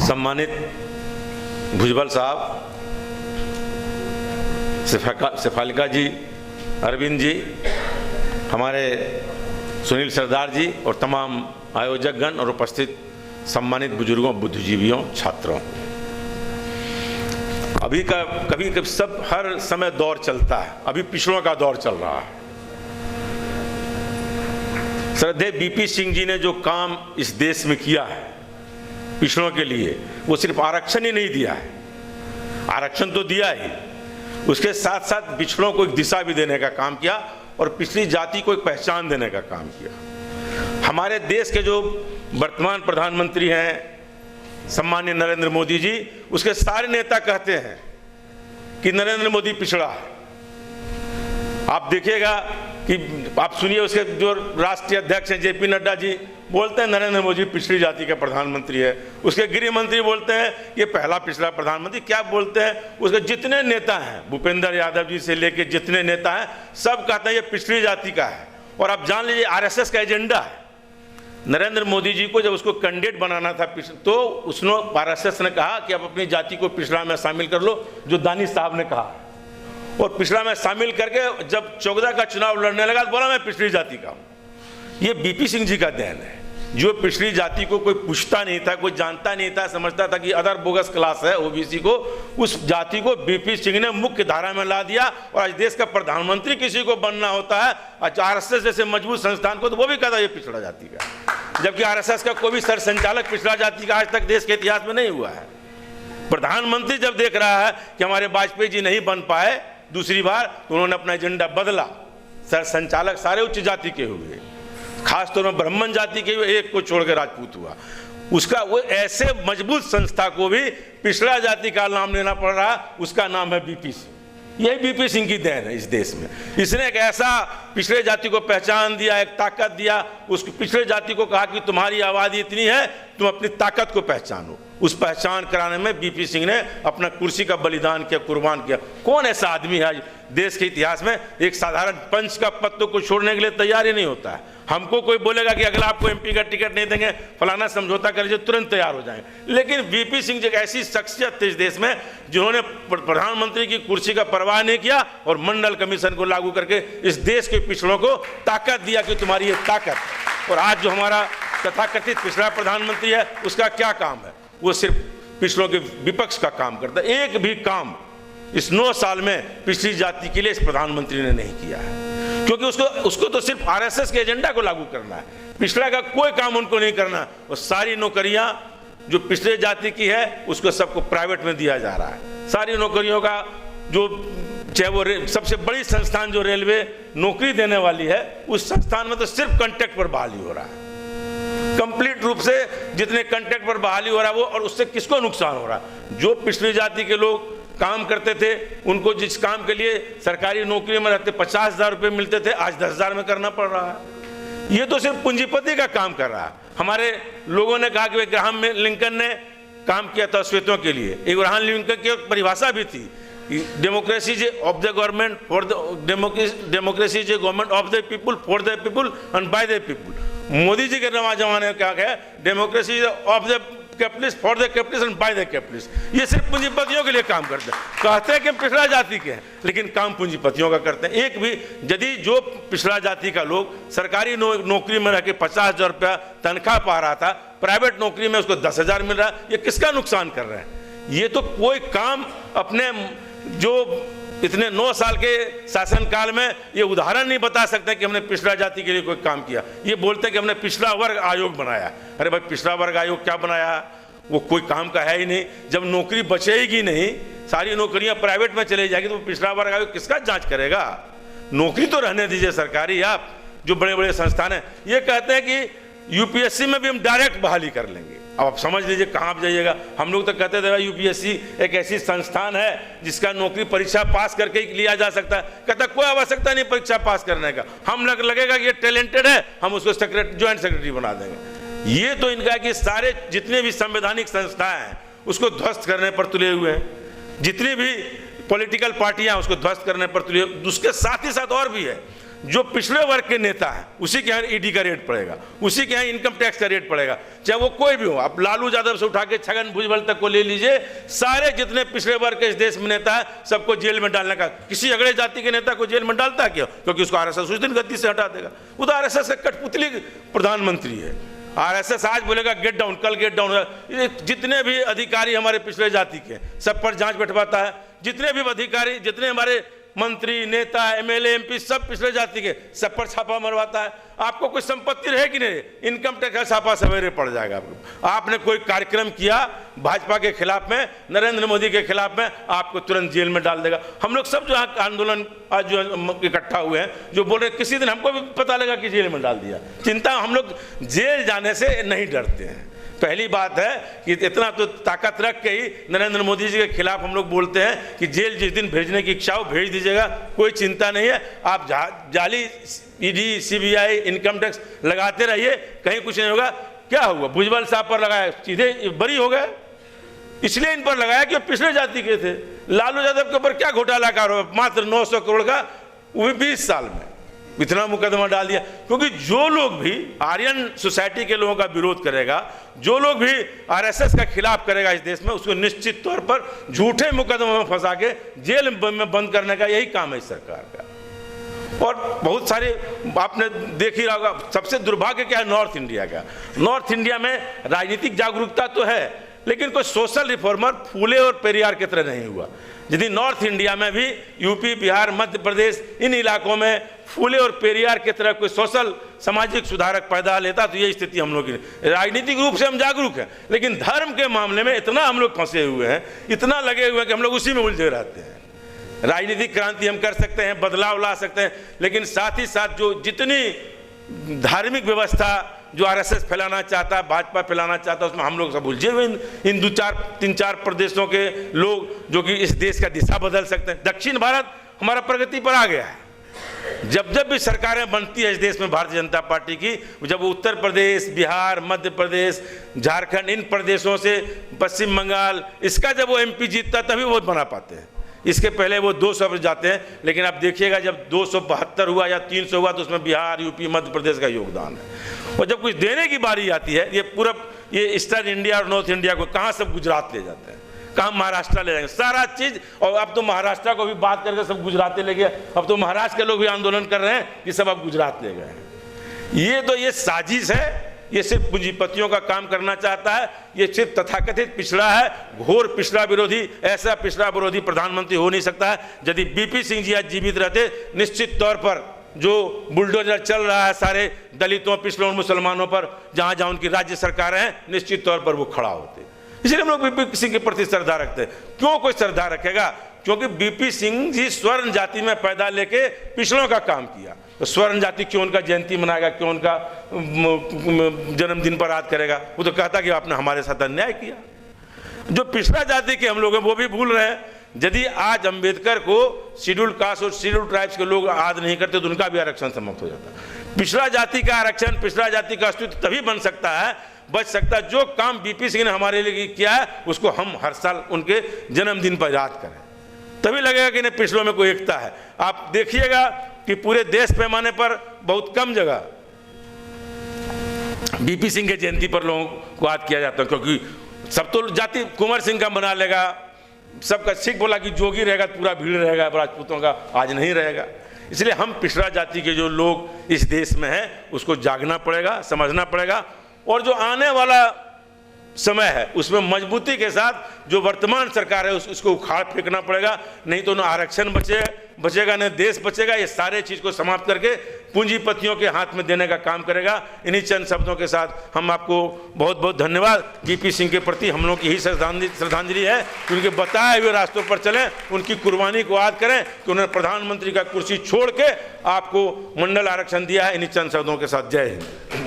सम्मानित भुजबल साहब, शेफालिका जी, अरविंद जी, हमारे सुनील सरदार जी और तमाम आयोजकगण और उपस्थित सम्मानित बुजुर्गों, बुद्धिजीवियों, छात्रों, कभी सब हर समय दौर चलता है। अभी पिछड़ों का दौर चल रहा है। श्रद्धेय बीपी सिंह जी ने जो काम इस देश में किया है पिछड़ों के लिए, वो सिर्फ आरक्षण ही नहीं दिया है, आरक्षण तो दिया ही, उसके साथ साथ पिछड़ों को एक दिशा भी देने का काम किया और पिछड़ी जाति को एक पहचान देने का काम किया। हमारे देश के जो वर्तमान प्रधानमंत्री हैं सम्माननीय नरेंद्र मोदी जी, उसके सारे नेता कहते हैं कि नरेंद्र मोदी पिछड़ा है। आप देखिएगा कि आप सुनिए, उसके जो राष्ट्रीय अध्यक्ष हैं जेपी नड्डा जी बोलते हैं नरेंद्र मोदी पिछड़ी जाति का प्रधानमंत्री है। उसके गृह मंत्री बोलते हैं ये पहला पिछड़ा प्रधानमंत्री। क्या बोलते हैं, उसके जितने नेता हैं, भूपेंद्र यादव जी से लेके जितने नेता हैं, सब कहते हैं ये पिछड़ी जाति का है। और आप जान लीजिए आरएसएस का एजेंडा है। नरेंद्र मोदी जी को जब उसको कैंडिडेट बनाना था तो उसने आरएसएस ने कहा कि आप अपनी जाति को पिछड़ा में शामिल कर लो, जो दानी साहब ने कहा, और पिछड़ा में शामिल करके जब चौगदा का चुनाव लड़ने लगा तो बोला मैं पिछड़ी जाति का हूं। ये बीपी सिंह जी का देन है, जो पिछड़ी जाति को कोई पूछता नहीं था, कोई जानता नहीं था, समझता था कि अदर बोगस क्लास है ओबीसी को, उस जाति को बीपी सिंह ने मुख्य धारा में ला दिया। और आज देश का प्रधानमंत्री किसी को बनना होता है आरएसएस जैसे मजबूत संस्थान को, तो वो भी कहता है ये पिछड़ा जाति का, जबकि आरएसएस का कोई भी सरसंचालक पिछड़ा जाति का आज तक देश के इतिहास में नहीं हुआ है। प्रधानमंत्री जब देख रहा है कि हमारे वाजपेयी जी नहीं बन पाए दूसरी बार, तो उन्होंने अपना एजेंडा बदला। सरसंचालक सारे उच्च जाति के हुए, खासतौर में ब्राह्मण जाति के हुए, एक को छोड़कर राजपूत हुआ। उसका वो ऐसे मजबूत संस्था को भी पिछड़ा जाति का नाम लेना पड़ रहा, उसका नाम है बीपी सिंह। यही बीपी सिंह की देन है इस देश में। इसने एक ऐसा पिछड़े जाति को पहचान दिया, एक ताकत दिया। उस पिछड़े जाति को कहा कि तुम्हारी आबादी इतनी है, तुम अपनी ताकत को पहचानो। उस पहचान कराने में बीपी सिंह ने अपना कुर्सी का बलिदान किया, कुर्बान किया। कौन ऐसा आदमी है आज देश के इतिहास में एक साधारण पंच का पद तो को छोड़ने के लिए तैयार ही नहीं होता है। हमको कोई बोलेगा कि अगर आपको एमपी का टिकट नहीं देंगे, फलाना समझौता कर लीजिए, तुरंत तैयार हो जाएंगे। लेकिन बीपी सिंह जी एक ऐसी शख्सियत थी इस देश में जिन्होंने प्रधानमंत्री की कुर्सी का परवाह नहीं किया और मंडल कमीशन को लागू करके इस देश के पिछड़ों को ताकत दिया कि तुम्हारी ये ताकत। और आज जो हमारा तथाकथित पिछड़ा प्रधानमंत्री है, उसका क्या काम है? वो सिर्फ पिछड़ों के विपक्ष का काम करता है। एक भी काम इस 9 साल में पिछड़ी जाति के लिए इस प्रधानमंत्री ने नहीं किया है, क्योंकि उसको तो सिर्फ आरएसएस के एजेंडा को लागू करना है, पिछड़ा का कोई काम उनको नहीं करना। और सारी नौकरियां जो पिछड़े जाति की है उसको सबको प्राइवेट में दिया जा रहा है। सारी नौकरियों का जो चाहे वो सबसे बड़ी संस्थान जो रेलवे नौकरी देने वाली है, उस संस्थान में तो सिर्फ कॉन्ट्रैक्ट पर बहाली हो रहा है। कंप्लीट रूप से जितने कॉन्ट्रैक्ट पर बहाली हो रहा है वो, और उससे किसको नुकसान हो रहा है? जो पिछड़ी जाति के लोग काम करते थे, उनको जिस काम के लिए सरकारी नौकरी में रहते 50,000 रुपये मिलते थे, आज 10,000 में करना पड़ रहा है। ये तो सिर्फ पूंजीपति का काम कर रहा है। हमारे लोगों ने कहा कि अब्राहम लिंकन ने काम किया था श्वेतों के लिए। अब्राहम लिंकन की परिभाषा भी थी, democracy is of the government for the democracy is government of the people for the people and by the people. Modi ji के जमाने में क्या है, democracy is of the capitalist for the capitalist and by the capitalist. ये सिर्फ पूंजीपतियों के लिए काम करते हैं। कहते हैं कि पिछड़ा जाति के हैं, लेकिन काम पूंजीपतियों का करते हैं। एक भी यदि जो पिछड़ा जाति का लोग सरकारी नौकरी में रह के 50,000 रुपया तनख्वाह पा रहा था, प्राइवेट नौकरी में उसको 10,000 मिल रहा है, ये किसका नुकसान कर रहे हैं? ये तो कोई काम अपने जो इतने 9 साल के शासनकाल में ये उदाहरण नहीं बता सकते कि हमने पिछड़ा जाति के लिए कोई काम किया। ये बोलते हैं कि हमने पिछड़ा वर्ग आयोग बनाया। अरे भाई, पिछड़ा वर्ग आयोग क्या बनाया? वो कोई काम का है ही नहीं। जब नौकरी बचेगी नहीं, सारी नौकरियां प्राइवेट में चली जाएगी, तो पिछड़ा वर्ग आयोग किसका जांच करेगा? नौकरी तो रहने दीजिए सरकारी। आप जो बड़े बड़े संस्थान हैं ये कहते हैं कि यूपीएससी में भी हम डायरेक्ट बहाली कर लेंगे। अब आप समझ लीजिए कहाँ आप जाइएगा। हम लोग तो कहते थे यूपीएससी एक ऐसी संस्थान है जिसका नौकरी परीक्षा पास करके ही लिया जा सकता है। कहता कोई आवश्यकता नहीं परीक्षा पास करने का, हम लगेगा कि ये टैलेंटेड है, हम उसको ज्वाइंट सेक्रेटरी बना देंगे। ये तो इनका कि सारे जितने भी संवैधानिक संस्थाएं हैं उसको ध्वस्त करने पर तुले हुए हैं। जितनी भी पॉलिटिकल पार्टियां उसको ध्वस्त करने पर तुले, उसके साथ ही साथ और भी है। जो पिछड़े वर्ग के नेता हैं उसी के यहाँ ईडी का रेट पड़ेगा, उसी के यहाँ इनकम टैक्स का रेट पड़ेगा, चाहे वो कोई भी हो। आप लालू यादव से उठा के छगन भुजबल तक को ले लीजिए, सारे जितने पिछड़े वर्ग के इस देश में नेता है सबको जेल में डालने का। किसी अगड़े जाति के नेता को जेल में डालता क्यों? क्योंकि उसको आरएसएस उस दिन गद्दी से हटा देगा। वो तो आरएसएस का कठपुतली प्रधानमंत्री है। आरएसएस आज बोलेगा गेट डाउन, कल गेट डाउन। जितने भी अधिकारी हमारे पिछड़े जाति के सब पर जांच बैठवाता है, जितने भी अधिकारी, जितने हमारे मंत्री, नेता, एमएलए, एमपी सब पिछड़े जाति के, सब पर छापा मरवाता है। आपको कोई संपत्ति रहे कि नहीं, इनकम टैक्स का छापा सवेरे पड़ जाएगा आपको। आपने कोई कार्यक्रम किया भाजपा के खिलाफ में, नरेंद्र मोदी के खिलाफ में, आपको तुरंत जेल में डाल देगा। हम लोग सब जो आंदोलन आज जो इकट्ठा हुए हैं, जो बोल रहे किसी दिन हमको भी पता लगा कि जेल में डाल दिया, चिंता, हम लोग जेल जाने से नहीं डरते हैं। पहली बात है कि इतना तो ताकत रख के ही नरेंद्र मोदी जी के खिलाफ हम लोग बोलते हैं कि जेल जिस दिन भेजने की इच्छा हो भेज दीजिएगा, कोई चिंता नहीं है। आप जाली ईडी, सीबीआई, इनकम टैक्स लगाते रहिए, कहीं कुछ नहीं होगा। क्या हुआ? भुजबल साहब पर लगाया, सीधे बरी हो गए। इसलिए इन पर लगाया कि वो पिछड़े जाति के थे। लालू यादव के ऊपर क्या घोटाला कारोबार, मात्र 900 करोड़ का, वो भी 20 साल में इतना मुकदमा डाल दिया। क्योंकि जो लोग भी आर्यन सोसाइटी के लोगों का विरोध करेगा, जो लोग भी आरएसएस का खिलाफ करेगा इस देश में, उसको निश्चित तौर पर झूठे मुकदमे में फंसा के जेल में बंद करने का यही काम है इस सरकार का। और बहुत सारे आपने देख ही रहा होगा। सबसे दुर्भाग्य क्या है नॉर्थ इंडिया का? नॉर्थ इंडिया में राजनीतिक जागरूकता तो है, लेकिन कोई सोशल रिफॉर्मर फूले और पेरियार की तरह नहीं हुआ। यदि नॉर्थ इंडिया में भी यूपी, बिहार, मध्य प्रदेश, इन इलाकों में फूले और पेरियार की तरह कोई सोशल सामाजिक सुधारक पैदा लेता तो ये स्थिति हम लोग की। राजनीतिक रूप से हम जागरूक हैं, लेकिन धर्म के मामले में इतना हम लोग फंसे हुए हैं, इतना लगे हुए हैं कि हम लोग उसी में उलझे रहते हैं। राजनीतिक क्रांति हम कर सकते हैं, बदलाव ला सकते हैं, लेकिन साथ ही साथ जो जितनी धार्मिक व्यवस्था जो आरएसएस फैलाना चाहता है, भाजपा फैलाना चाहता है, उसमें हम लोग सब उलझे हुए। इन 3-4 प्रदेशों के लोग जो कि इस देश का दिशा बदल सकते हैं। दक्षिण भारत हमारा प्रगति पर आ गया है। जब जब भी सरकारें बनती है इस देश में भारतीय जनता पार्टी की, जब उत्तर प्रदेश, बिहार, मध्य प्रदेश, झारखंड, इन प्रदेशों से पश्चिम बंगाल, इसका जब वो एमपी जीतता तभी वो बना पाते हैं। इसके पहले वो 200 पर जाते हैं। लेकिन आप देखिएगा जब 272 हुआ या 300 हुआ तो उसमें बिहार, यूपी, मध्य प्रदेश का योगदान है। और जब कुछ देने की बारी आती है, ये पूरा ये ईस्टर्न इंडिया और नॉर्थ इंडिया को कहाँ सब गुजरात ले जाते हैं, कहाँ महाराष्ट्र ले जाएंगे, सारा चीज। और अब तो महाराष्ट्र को भी बात करके सब गुजरात ले गए। अब तो महाराष्ट्र के लोग भी आंदोलन कर रहे हैं कि सब अब गुजरात ले गए। ये साजिश है। ये सिर्फ पूंजीपतियों का काम करना चाहता है। ये सिर्फ तथाकथित पिछड़ा है, घोर पिछड़ा विरोधी। ऐसा पिछड़ा विरोधी प्रधानमंत्री हो नहीं सकता है। यदि बीपी सिंह जी आज जीवित रहते, निश्चित तौर पर जो बुलडोजर चल रहा है सारे दलितों, पिछड़ों, मुसलमानों पर, जहां जहां उनकी राज्य सरकारें हैं, निश्चित तौर पर वो खड़ा होते। इसलिए हम लोग बीपी सिंह के प्रति श्रद्धा रखते हैं। क्यों कोई श्रद्धा रखेगा? क्योंकि बीपी सिंह जी स्वर्ण जाति में पैदा लेके पिछड़ों का काम किया। तो स्वर्ण जाति क्यों उनका जयंती मनाएगा, क्यों उनका जन्मदिन पर याद करेगा? वो तो कहता कि आपने हमारे साथ अन्याय किया। जो पिछड़ा जाति के हम लोग हैं वो भी भूल रहे हैं। यदि आज अंबेडकर को शेड्यूल कास्ट और शेड्यूल ट्राइब्स के लोग याद नहीं करते तो उनका भी आरक्षण समाप्त हो जाता। पिछड़ा जाति का आरक्षण, पिछड़ा जाति का अस्तित्व तभी बन सकता है, बच सकता है, जो काम बीपी सिंह ने हमारे लिए किया है उसको हम हर साल उनके जन्मदिन पर याद करें। तभी लगेगा कि नहीं पिछड़ों में कोई एकता है। आप देखिएगा कि पूरे देश पैमाने पर बहुत कम जगह बीपी सिंह के जयंती पर लोगों को याद किया जाता है। क्योंकि सब तो जाति कुंवर सिंह का बना लेगा, सबका सिख बोला कि जोगी रहेगा, पूरा भीड़ रहेगा राजपूतों का, आज नहीं रहेगा। इसलिए हम पिछड़ा जाति के जो लोग इस देश में हैं उसको जागना पड़ेगा, समझना पड़ेगा। और जो आने वाला समय है उसमें मजबूती के साथ जो वर्तमान सरकार है उसको उखाड़ फेंकना पड़ेगा। नहीं तो न आरक्षण बचेगा न देश बचेगा। ये सारे चीज़ को समाप्त करके पूंजीपतियों के हाथ में देने का काम करेगा। इन्हीं चंद शब्दों के साथ हम आपको बहुत बहुत धन्यवाद। बीपी सिंह के प्रति हम लोग की यही श्रद्धांजलि है कि उनके बताए हुए रास्तों पर चलें, उनकी कुर्बानी को याद करें कि उन्होंने प्रधानमंत्री का कुर्सी छोड़ के आपको मंडल आरक्षण दिया है। इन्हीं चंद शब्दों के साथ जय हिंद।